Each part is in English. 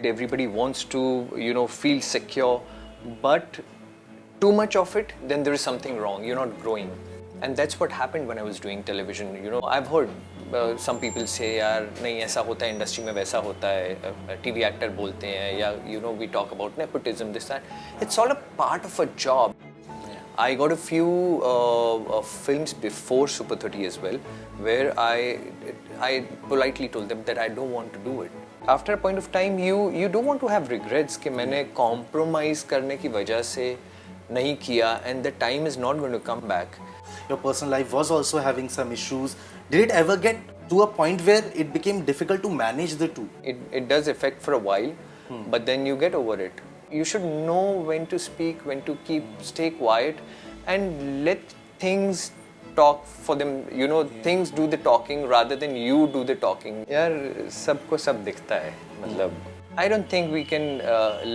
Everybody wants to, feel secure, but too much of it, then there is something wrong. You're not growing. And that's what happened when I was doing television. I've heard some people say, यार नहीं ऐसा होता है industry में वैसा होता है TV actor बोलते हैं या we talk about nepotism, this that. It's all a part of a job. I got a few films before Super 30 as well, where I politely told them that I don't want to do it. After a point of time, you don't want to have regrets कि मैंने compromise करने की वजह से नहीं किया, and the time is not going to come back. Your personal life was also having some issues. Did it ever get to a point where it became difficult to manage the two? It does affect for a while, but then you get over it. You should know when to speak, when to stay quiet, and let things talk for them. Things do the talking rather than you do the talking. यार सबको सब दिखता है. मतलब I don't think we can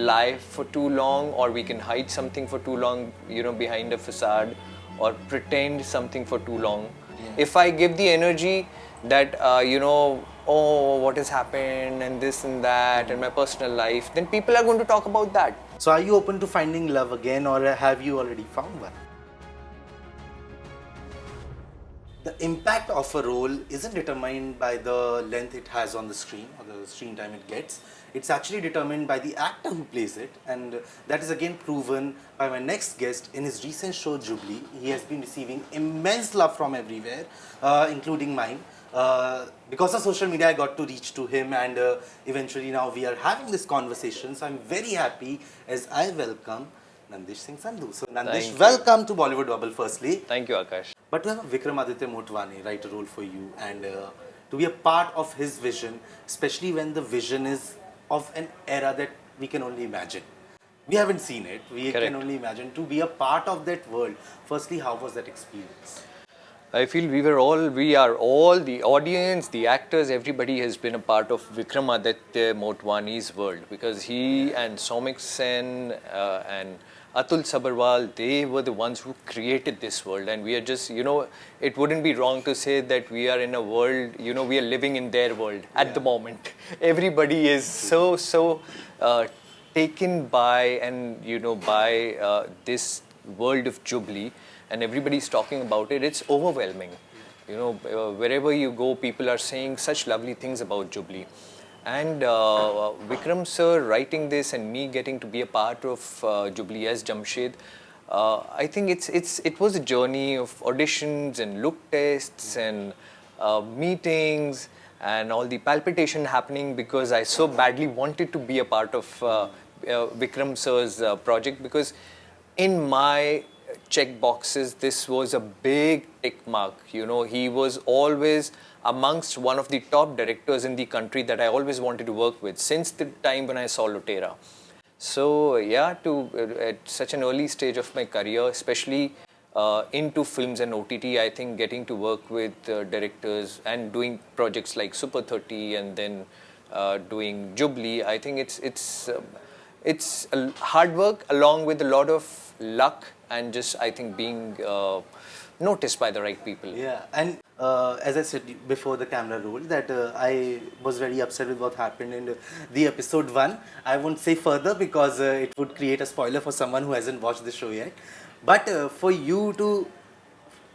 lie for too long, or we can hide something for too long, behind a facade, or pretend something for too long. If I give the energy that, oh, what has happened and this and that and my personal life, then people are going to talk about that. So are you open to finding love again, or have you already found one? The impact of a role isn't determined by the length it has on the screen or the screen time it gets. It's actually determined by the actor who plays it, and that is again proven by my next guest in his recent show Jubilee. He has been receiving immense love from everywhere, including mine. Because of social media, I got to reach to him, and eventually now we are having this conversation. So I'm very happy as I welcome Nandish Sandhu. So Nandish, welcome to Bollywood Bubble firstly. Thank you, Akash. But to have Vikramaditya Motwane write a role for you, and to be a part of his vision, especially when the vision is of an era that we can only imagine. We haven't seen it, we can only imagine. To be a part of that world, firstly, how was that experience? I feel we are all, the audience, the actors, everybody has been a part of Vikramaditya Motwane's world, because he and Soumik Sen and Atul Sabharwal, they were the ones who created this world, and we are just, it wouldn't be wrong to say that we are in a world, we are living in their world at the moment. Everybody is so taken by and, by this world of Jubilee, and everybody's talking about it. It's overwhelming. Wherever you go, people are saying such lovely things about Jubilee. And Vikram sir writing this and me getting to be a part of Jubilee as Jamshed, I think it was a journey of auditions and look tests and meetings and all the palpitation happening, because I so badly wanted to be a part of Vikram sir's project, because in my check boxes, this was a big tick mark. He was always amongst one of the top directors in the country that I always wanted to work with since the time when I saw Lotera. So yeah, at such an early stage of my career, especially into films and OTT, I think getting to work with directors and doing projects like Super 30 and then doing Jubilee, I think it's a hard work along with a lot of luck and just, I think, being noticed by the right people. Yeah, and as I said before the camera rolled, that I was very upset with what happened in the episode 1. I won't say further because it would create a spoiler for someone who hasn't watched the show yet. But for you to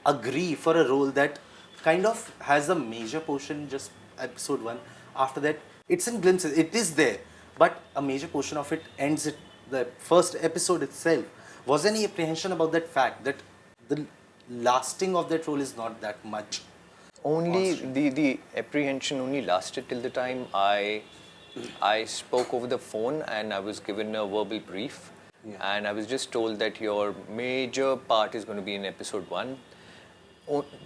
agree for a role that kind of has a major portion in just episode 1, after that, it's in glimpses, it is there, but a major portion of it ends at the first episode itself. Was there any apprehension about that fact that the lasting of that role is not that much? Only the apprehension only lasted till the time I spoke over the phone and I was given a verbal brief, and I was just told that your major part is going to be in episode 1.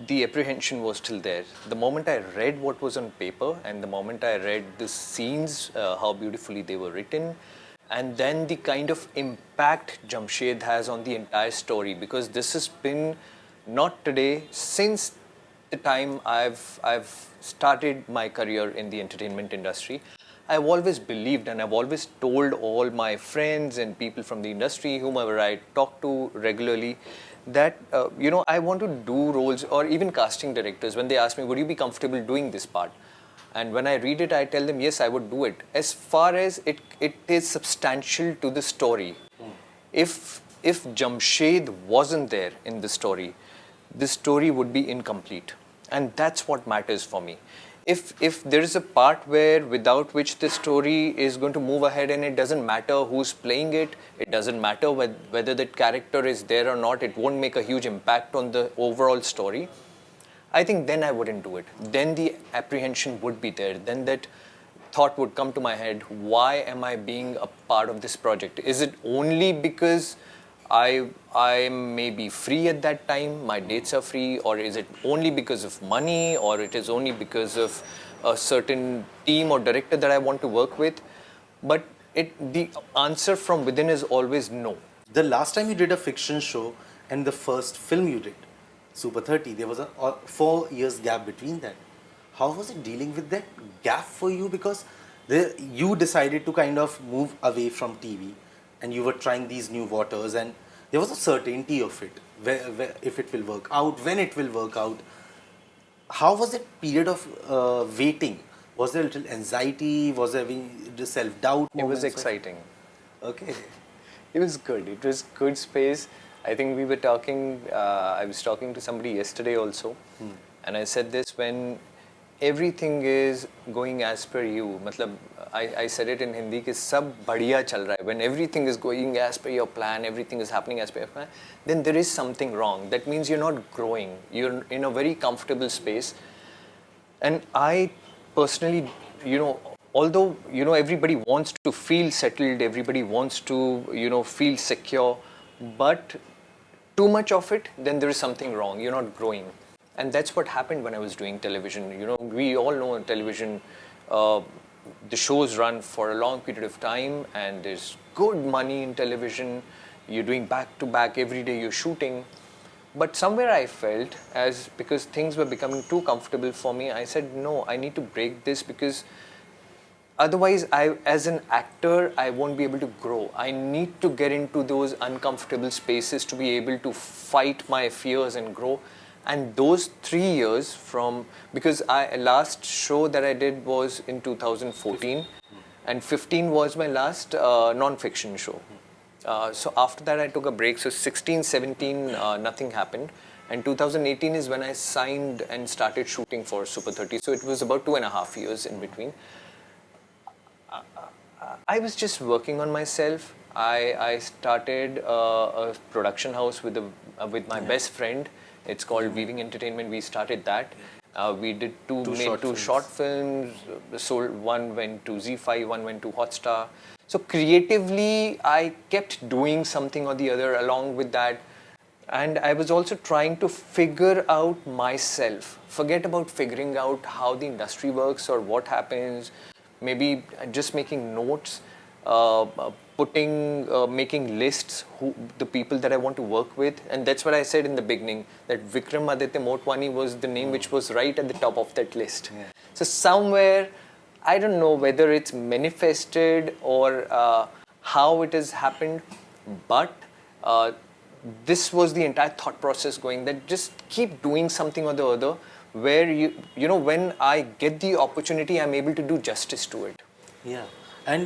The apprehension was still there. The moment I read what was on paper and the moment I read the scenes, how beautifully they were written, and then the kind of impact Jamshed has on the entire story, because this has been not today, since the time I've started my career in the entertainment industry. I've always believed and I've always told all my friends and people from the industry, whomever I talk to regularly, that I want to do roles, or even casting directors, when they ask me, would you be comfortable doing this part? And when I read it, I tell them, yes, I would do it. As far as it is substantial to the story. If Jamshed wasn't there in the story would be incomplete. And that's what matters for me. If there is a part where without which the story is going to move ahead, and it doesn't matter who's playing it, it doesn't matter whether that character is there or not, it won't make a huge impact on the overall story, I think then I wouldn't do it. Then the apprehension would be there. Then that thought would come to my head, why am I being a part of this project? Is it only because I may be free at that time, my dates are free, or is it only because of money, or it is only because of a certain team or director that I want to work with? But the answer from within is always no. The last time you did a fiction show and the first film you did, Super 30, there was a 4 years gap between that. How was it dealing with that gap for you? Because you decided to kind of move away from TV and you were trying these new waters, and there was a certainty of it, where if it will work out, when it will work out. How was that period of waiting? Was there a little anxiety? Was there self-doubt? It was exciting. Okay. It was good. It was good space. I think we were talking, I was talking to somebody yesterday also, and I said this, when everything is going as per you, matlab, I said it in Hindi, कि सब बढ़िया चल रहा है. When everything is going as per your plan, everything is happening as per your plan, then there is something wrong. That means you're not growing. You're in a very comfortable space. And I personally, although, everybody wants to feel settled, everybody wants to, feel secure, but too much of it, then there is something wrong. You're not growing. And that's what happened when I was doing television. We all know on television, the shows run for a long period of time, and there's good money in television. You're doing back to back, every day you're shooting. But somewhere I felt, because things were becoming too comfortable for me, I said, no, I need to break this, because otherwise, as an actor, I won't be able to grow. I need to get into those uncomfortable spaces to be able to fight my fears and grow. And those 3 years because last show that I did was in 2014, and 15 was my last non-fiction show. So after that I took a break. So 16, 17, nothing happened. And 2018 is when I signed and started shooting for Super 30. So it was about 2.5 years in between. I was just working on myself. I started a production house with my best friend. It's called Weaving Entertainment. We started that. We did two short films. One went to Z5, one went to Hotstar. So creatively, I kept doing something or the other along with that. And I was also trying to figure out myself. Forget about figuring out how the industry works or what happens. Maybe just making notes, making lists, the people that I want to work with. And that's what I said in the beginning, that Vikramaditya Motwane was the name which was right at the top of that list. Yeah. So somewhere, I don't know whether it's manifested or how it has happened, but this was the entire thought process going, that just keep doing something or the other, where when I get the opportunity, I'm able to do justice to it. Yeah. And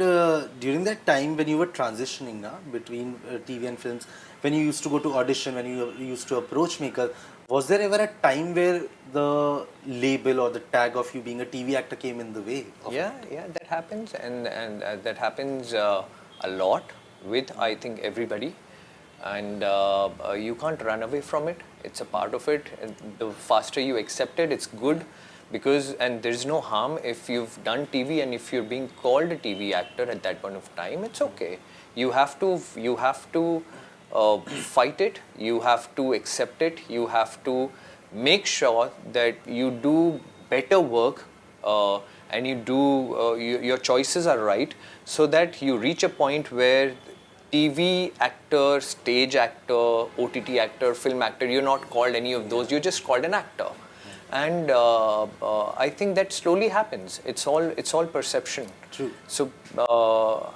during that time when you were transitioning between TV and films, when you used to go to audition, when you used to approach makers, was there ever a time where the label or the tag of you being a TV actor came in the way? Yeah, that happens, and that happens a lot with, I think, everybody. And you can't run away from it. It's a part of it. And the faster you accept it, it's good, and there's no harm if you've done TV and if you're being called a TV actor at that point of time, it's okay. You have to fight it. You have to accept it. You have to make sure that you do better work and you do your choices are right, so that you reach a point where TV actor, stage actor, OTT actor, film actor, you're not called any of those, you're just called an actor. And I think that slowly happens. It's all perception. True. So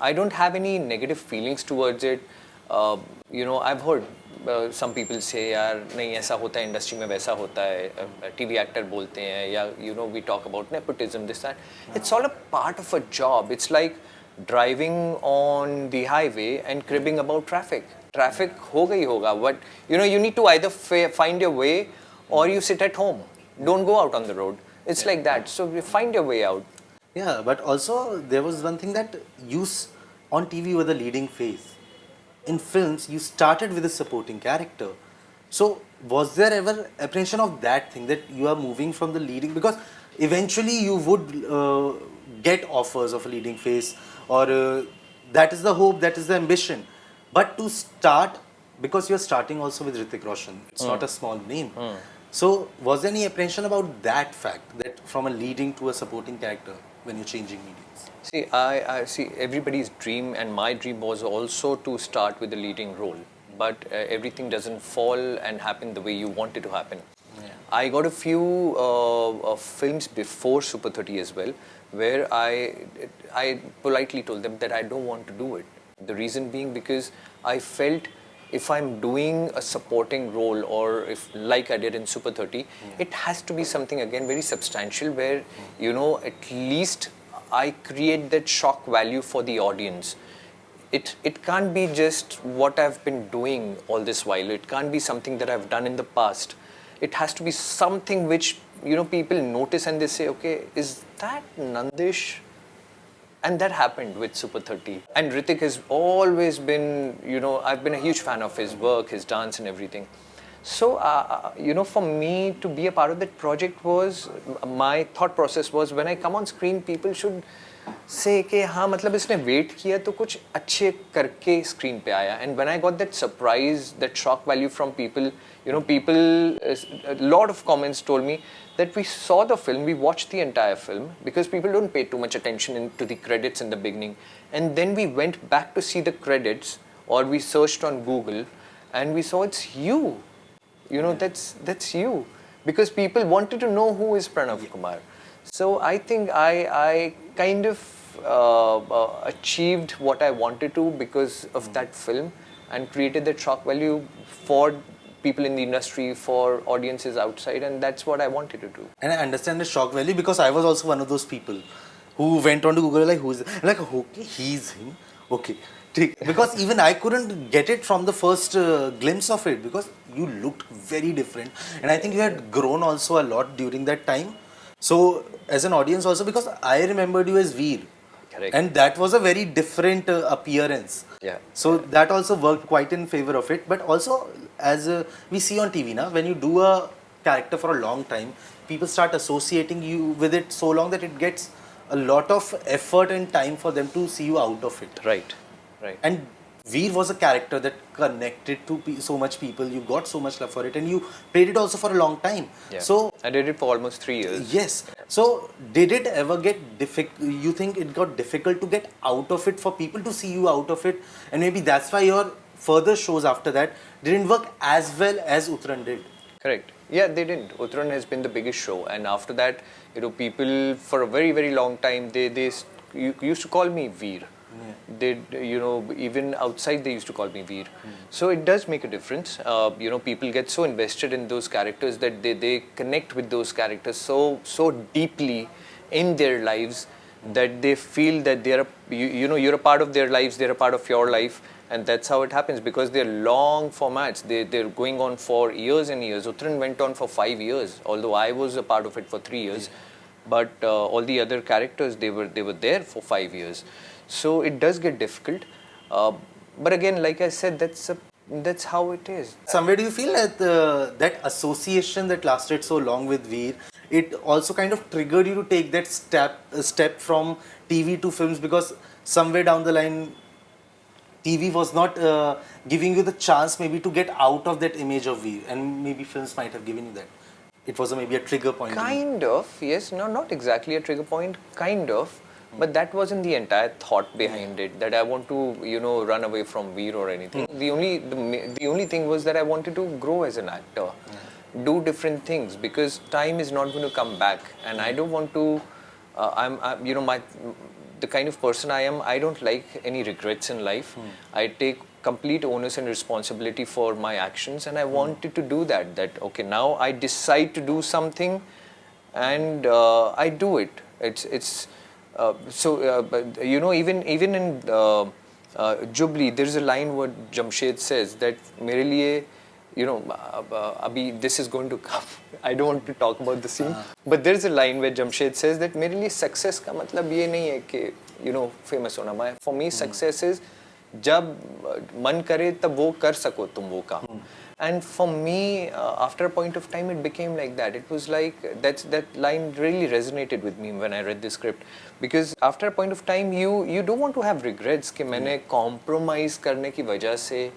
I don't have any negative feelings towards it. I've heard some people say यार नहीं ऐसा होता है industry में वैसा होता है TV actor बोलते हैं या we talk about nepotism this that it's all a part of a job. It's like driving on the highway and cribbing about traffic होगा ही होगा, but you need to either find your way or you sit at home, don't go out on the road. It's like that, so you find your way out. Yeah, but also there was one thing that on TV were the leading face. In films, you started with a supporting character. So, was there ever apprehension of that thing that you are moving from the leading? Because eventually you would get offers of a leading face, or that is the hope, that is the ambition. But to start, because you are starting also with Hrithik Roshan, it's not a small name. So, was there any apprehension about that fact, that from a leading to a supporting character when you're changing mediums? See, I see everybody's dream, and my dream was also to start with the leading role. But everything doesn't fall and happen the way you want it to happen. Yeah. I got a few films before Super 30 as well, where I politely told them that I don't want to do it. The reason being because I felt if I'm doing a supporting role, or if like I did in Super 30, it has to be something again very substantial, where at least I create that shock value for the audience. It can't be just what I've been doing all this while. It can't be something that I've done in the past. It has to be something which people notice and they say, okay, is that Nandish? And that happened with Super 30. And Hrithik has always been, I've been a huge fan of his work, his dance and everything. So, for me to be a part of that project my thought process was, when I come on screen, people should say कि हाँ मतलब इसने wait किया तो कुछ अच्छे करके screen पे आया. And when I got that surprise, that shock value from people, a lot of comments told me that we saw the film, we watched the entire film, because people don't pay too much attention to the credits in the beginning. And then we went back to see the credits, or we searched on Google, and we saw it's you. That's you, because people wanted to know who is Pranav Kumar. So I think I kind of achieved what I wanted to because of that film, and created that shock value for people in the industry, for audiences outside, and that's what I wanted to do. And I understand the shock value, because I was also one of those people who went on to Google like, who's like, okay, he's him, okay. Because even I couldn't get it from the first glimpse of it, because you looked very different, and I think you had grown also a lot during that time. So as an audience also, because I remembered you as Veer. Correct. And that was a very different appearance. Yeah. So that also worked quite in favor of it. But also, as we see on TV now, when you do a character for a long time, people start associating you with it so long that it gets a lot of effort and time for them to see you out of it. Right. And Veer was a character that connected to so much people. You got so much love for it, and you played it also for a long time. Yeah. So I did it for almost 3 years. Yes. So did it ever get difficult? You think it got difficult to get out of it, for people to see you out of it, and maybe that's why your further shows after that didn't work as well as Uttaran did? Correct. Yeah, they didn't. Uttaran has been the biggest show, and after that, people for a very, very long time they used to call me Veer. They, even outside they used to call me Veer. So it does make a difference. People get so invested in those characters that they connect with those characters so deeply in their lives that they feel that you're a part of their lives, they're a part of your life, and that's how it happens, because they're long formats. They're going on for years and years. Uttaran went on for 5 years, although I was a part of it for 3 years. But all the other characters, they were there for 5 years. So it does get difficult, but again, like I said, that's how it is. Somewhere do you feel that that association that lasted so long with Veer, it also kind of triggered you to take that step from TV to films, because somewhere down the line, TV was not giving you the chance maybe to get out of that image of Veer, and maybe films might have given you that. It was maybe a trigger point. Kind of, yes. No, not exactly a trigger point. Kind of. But that wasn't the entire thought behind it, that I want to, run away from Veer or anything. The only thing was that I wanted to grow as an actor, do different things, because time is not going to come back, and I don't want to. the kind of person I am, I don't like any regrets in life. I take complete onus and responsibility for my actions, and I wanted to do that. That okay, now I decide to do something, and I do it. But, you know, even in Jubilee, there is a line where Jamshed says that मेरे लिए, you know, abhi this is going to come. I don't want to talk about the scene, but there is a line where Jamshed says that मेरे लिए success का मतलब ये नहीं है कि, you know, famous होना. For me, success is जब मन करे तब वो कर सको तुम वो काम. And for me, after a point of time, it became like that. It was like that line really resonated with me when I read the script, because after a point of time, you don't want to have regrets कि मैंने compromise करने की वजह से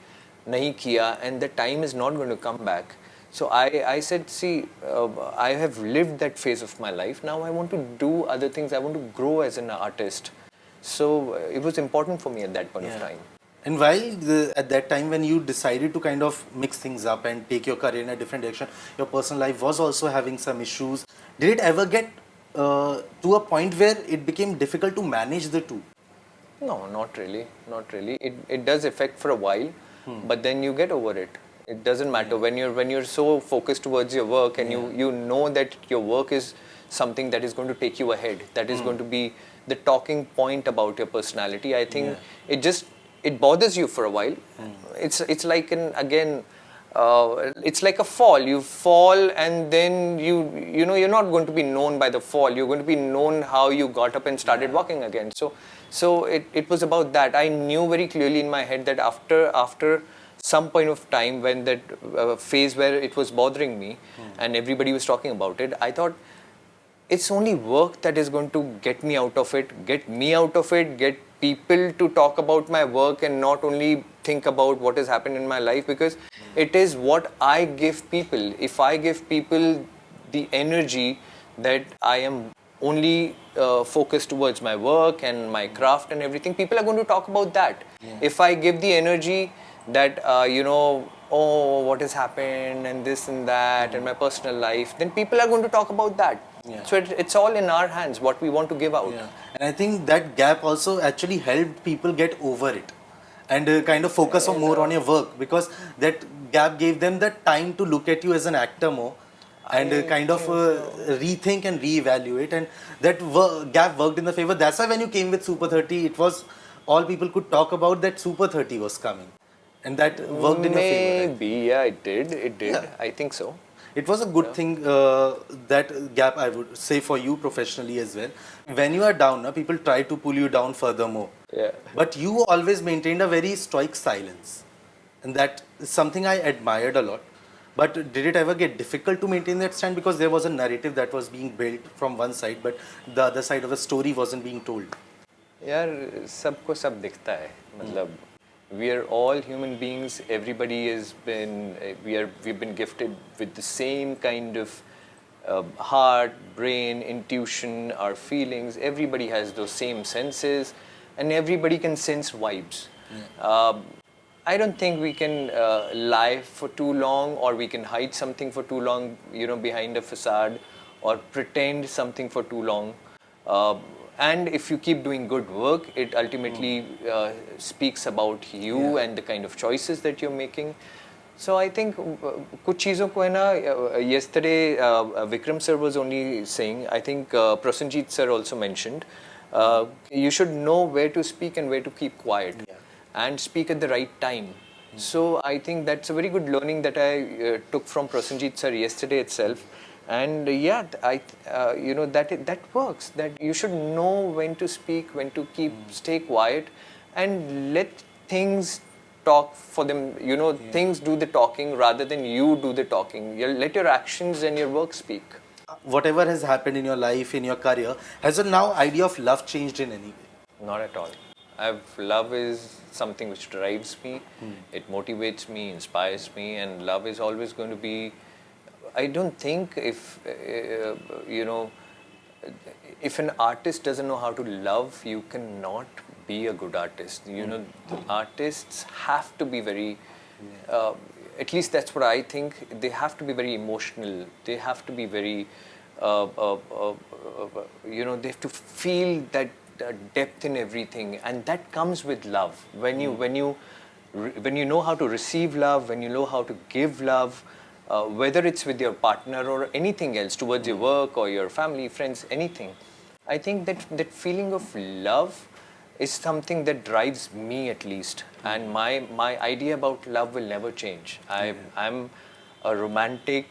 नहीं किया, and the time is not going to come back. So I said, see, I have lived that phase of my life. Now I want to do other things. I want to grow as an artist. So it was important for me at that point of time. And while at that time when you decided to kind of mix things up and take your career in a different direction, your personal life was also having some issues. Did it ever get to a point where it became difficult to manage the two? No, not really. Not really. It does affect for a while, but then you get over it. It doesn't matter when you're so focused towards your work, and you know that your work is something that is going to take you ahead. That is going to be the talking point about your personality. I think it bothers you for a while. It's like it's like a fall. You fall, and then you know, you're not going to be known by the fall. You're going to be known how you got up and started walking again. So it was about that. I knew very clearly in my head that after some point of time, when that phase where it was bothering me and everybody was talking about it, I thought it's only work that is going to get me out of it, get people to talk about my work and not only think about what has happened in my life, because it is what I give people. If I give people the energy that I am only focused towards my work and my craft and everything, people are going to talk about that. If I give the energy that, you know, oh, what has happened and this and that and my personal life, then people are going to talk about that. So it's all in our hands, what we want to give out. And I think that gap also actually helped people get over it and kind of focus on more on your work, because that gap gave them the time to look at you as an actor more and kind of rethink and reevaluate, and that gap worked in the favor. That's why when you came with Super 30, it was all people could talk about that Super 30 was coming, and that worked in your favor. Maybe, yeah, it did. Yeah. I think so. It was a good thing, that gap, I would say, for you professionally as well. When you are down, people try to pull you down furthermore. But you always maintained a very stoic silence. And that is something I admired a lot. But did it ever get difficult to maintain that stand, because there was a narrative that was being built from one side, but the other side of the story wasn't being told? यार सबको सब दिखता है, मतलब we are all human beings. Everybody has been, we've been gifted with the same kind of heart, brain, intuition, our feelings. Everybody has those same senses, and everybody can sense vibes. I don't think we can lie for too long, or we can hide something for too long, you know, behind a facade, or pretend something for too long. And if you keep doing good work, it ultimately speaks about you and the kind of choices that you're making. So I think कुछ चीज़ों को है ना, yesterday Vikram sir was only saying, I think Prasenjit sir also mentioned, you should know where to speak and where to keep quiet and speak at the right time. So I think that's a very good learning that I took from Prasenjit sir yesterday itself. And you know, that works. That you should know when to speak, when to stay quiet, and let things talk for them. You know, things do the talking rather than you do the talking. Let your actions and your work speak. Whatever has happened in your life, in your career, has your now idea of love changed in any way? Not at all. Love is something which drives me. It motivates me, inspires me, and love is always going to be. I don't think if, you know, if an artist doesn't know how to love, you cannot be a good artist. You know, artists have to be very, at least that's what I think, they have to be very emotional. They have to be very, you know, they have to feel that depth in everything, and that comes with love. When you know how to receive love, when you know how to give love, whether it's with your partner or anything else, towards your work or your family, friends, anything. I think that feeling of love is something that drives me, at least, and my idea about love will never change. I'm a romantic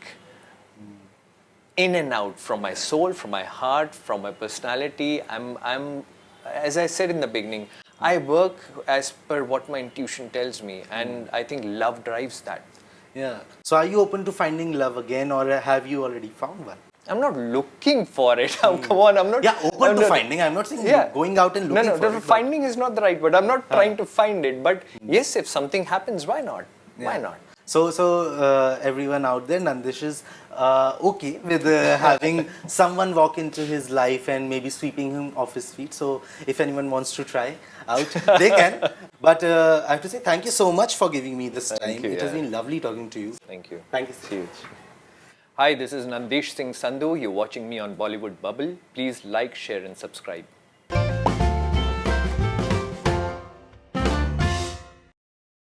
in and out, from my soul, from my heart, from my personality. I'm as I said in the beginning, I work as per what my intuition tells me, and I think love drives that. Yeah. So are you open to finding love again, or have you already found one? I'm not looking for it. Come on, I'm not. Yeah, open to finding. I'm not saying going out and looking for it. Finding is not the right word. I'm not trying to find it. But yes, if something happens, why not? Why not? So everyone out there, Nandish is okay with having someone walk into his life and maybe sweeping him off his feet. So if anyone wants to try out, they can. But I have to say thank you so much for giving me this time. It has been lovely talking to you. Thank you. Thank you so much. Hi, this is Nandish Sandhu. You're watching me on Bollywood Bubble. Please like, share and subscribe.